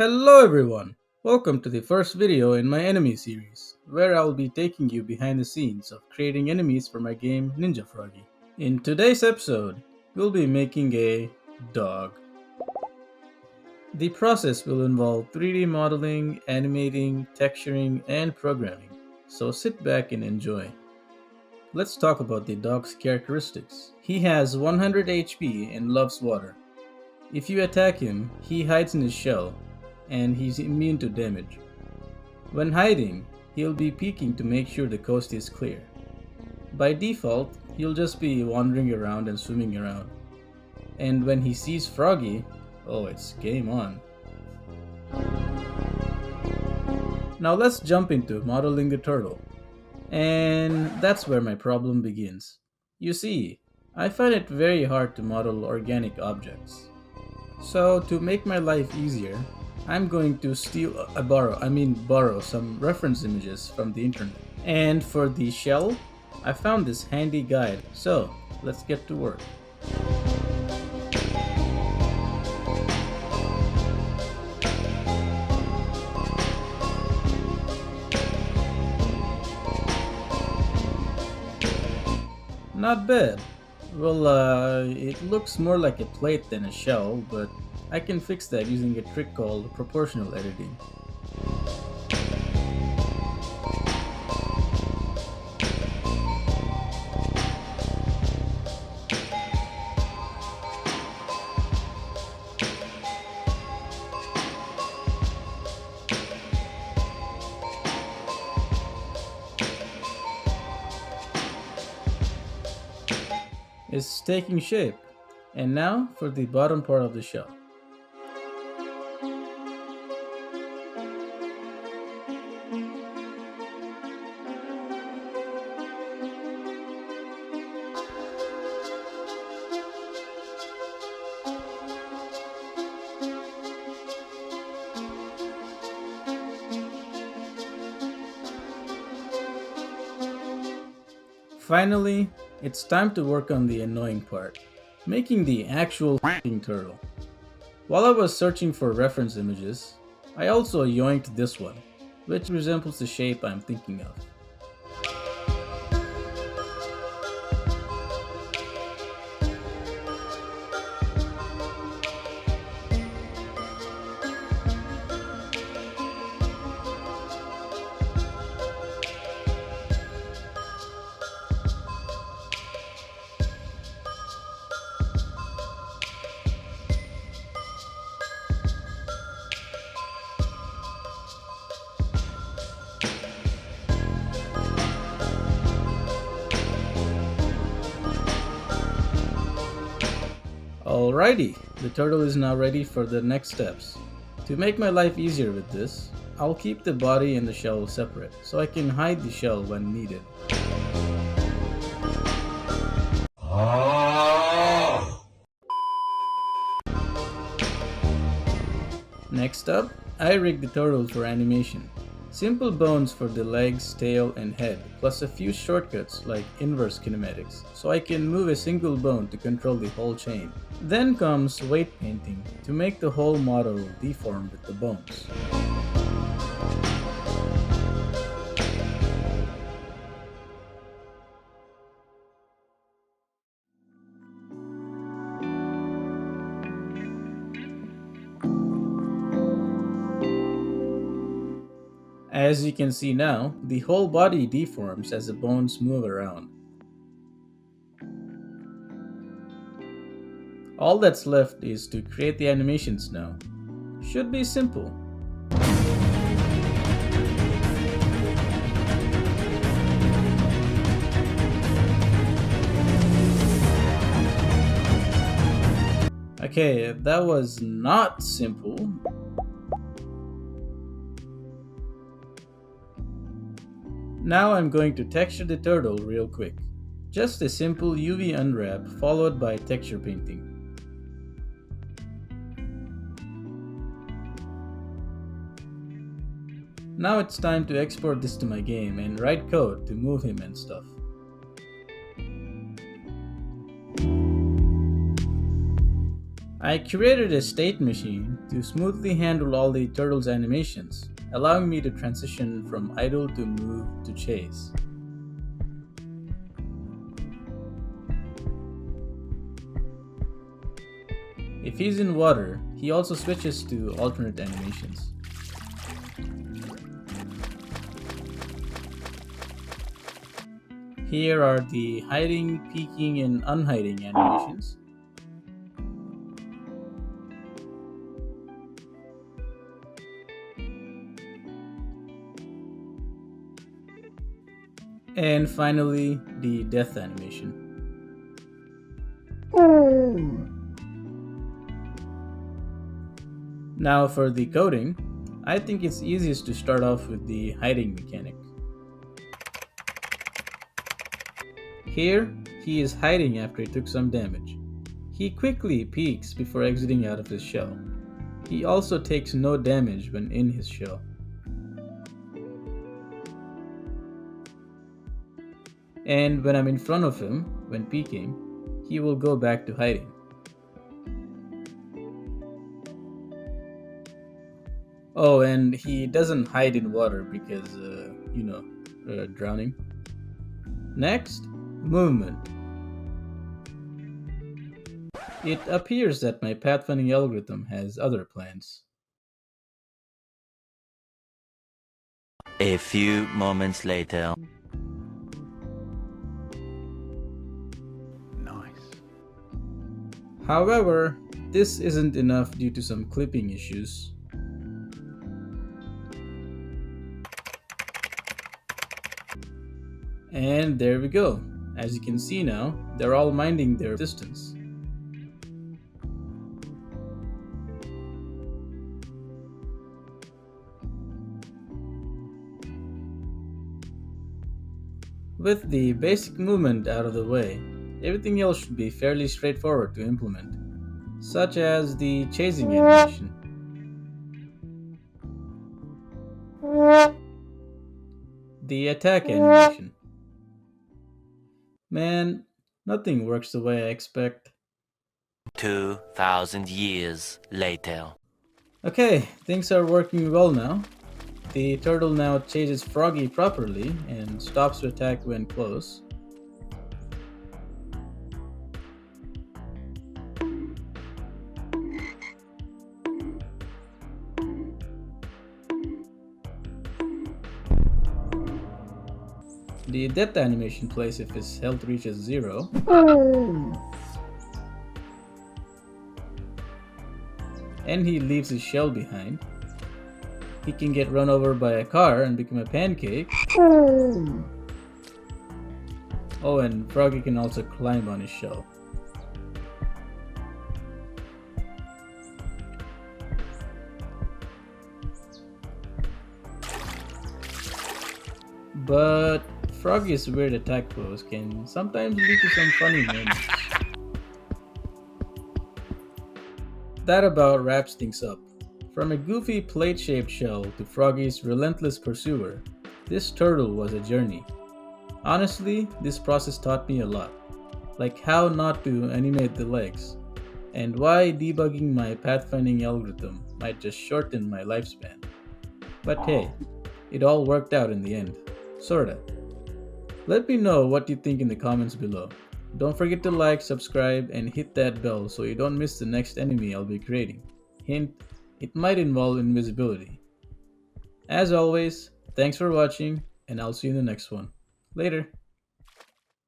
Hello everyone! Welcome to the first video in my enemy series, where I'll be taking you behind the scenes of creating enemies for my game Ninja Froggy. In today's episode, we'll be making a dog. The process will involve 3D modeling, animating, texturing, and programming, so sit back and enjoy. Let's talk about the dog's characteristics. He has 100 HP and loves water. If you attack him, he hides in his shell, and he's immune to damage. When hiding, he'll be peeking to make sure the coast is clear. By default, he'll just be wandering around and swimming around. And when he sees Froggy, oh, it's game on. Now let's jump into modeling the turtle. And that's where my problem begins. You see, I find it very hard to model organic objects. So to make my life easier, I'm going to borrow some reference images from the internet. And for the shell, I found this handy guide. So let's get to work. Not bad. Well, it looks more like a plate than a shell, but I can fix that using a trick called proportional editing. It's taking shape. And now for the bottom part of the shell. Finally, it's time to work on the annoying part, making the actual f***ing turtle. While I was searching for reference images, I also yoinked this one, which resembles the shape I'm thinking of. Alrighty, the turtle is now ready for the next steps. To make my life easier with this, I'll keep the body and the shell separate, so I can hide the shell when needed. Next up, I rigged the turtle for animation. Simple bones for the legs, tail, and head, plus a few shortcuts like inverse kinematics, so I can move a single bone to control the whole chain. Then comes weight painting, to make the whole model deform with the bones. As you can see now, the whole body deforms as the bones move around. All that's left is to create the animations now. Should be simple. Okay, that was not simple. Now I'm going to texture the turtle real quick. Just a simple UV unwrap followed by texture painting. Now it's time to export this to my game and write code to move him and stuff. I created a state machine to smoothly handle all the turtle's animations, allowing me to transition from idle to move to chase. If he's in water, he also switches to alternate animations. Here are the hiding, peeking, and unhiding animations. And finally, the death animation. Now for the coding, I think it's easiest to start off with the hiding mechanic. Here, he is hiding after he took some damage. He quickly peeks before exiting out of his shell. He also takes no damage when in his shell. And when I'm in front of him, when peeking, he will go back to hiding. Oh, and he doesn't hide in water because, drowning. Next, movement. It appears that my pathfinding algorithm has other plans. A few moments later. Nice. However, this isn't enough due to some clipping issues. And there we go. As you can see now, they're all minding their distance. With the basic movement out of the way, everything else should be fairly straightforward to implement, such as the chasing animation. The attack animation. Man, nothing works the way I expect. 2,000 years later. Okay, things are working well now. The turtle now chases Froggy properly and stops to attack when close. The death animation plays if his health reaches 0. And he leaves his shell behind. He can get run over by a car and become a pancake. Oh, and Froggy can also climb on his shell. But Froggy's weird attack pose can sometimes lead to some funny moments. That about wraps things up. From a goofy plate-shaped shell to Froggy's relentless pursuer, this turtle was a journey. Honestly, this process taught me a lot, like how not to animate the legs, and why debugging my pathfinding algorithm might just shorten my lifespan. But hey, it all worked out in the end. Sorta. Let me know what you think in the comments below. Don't forget to like, subscribe, and hit that bell so you don't miss the next enemy I'll be creating. Hint, it might involve invisibility. As always, thanks for watching, and I'll see you in the next one. Later.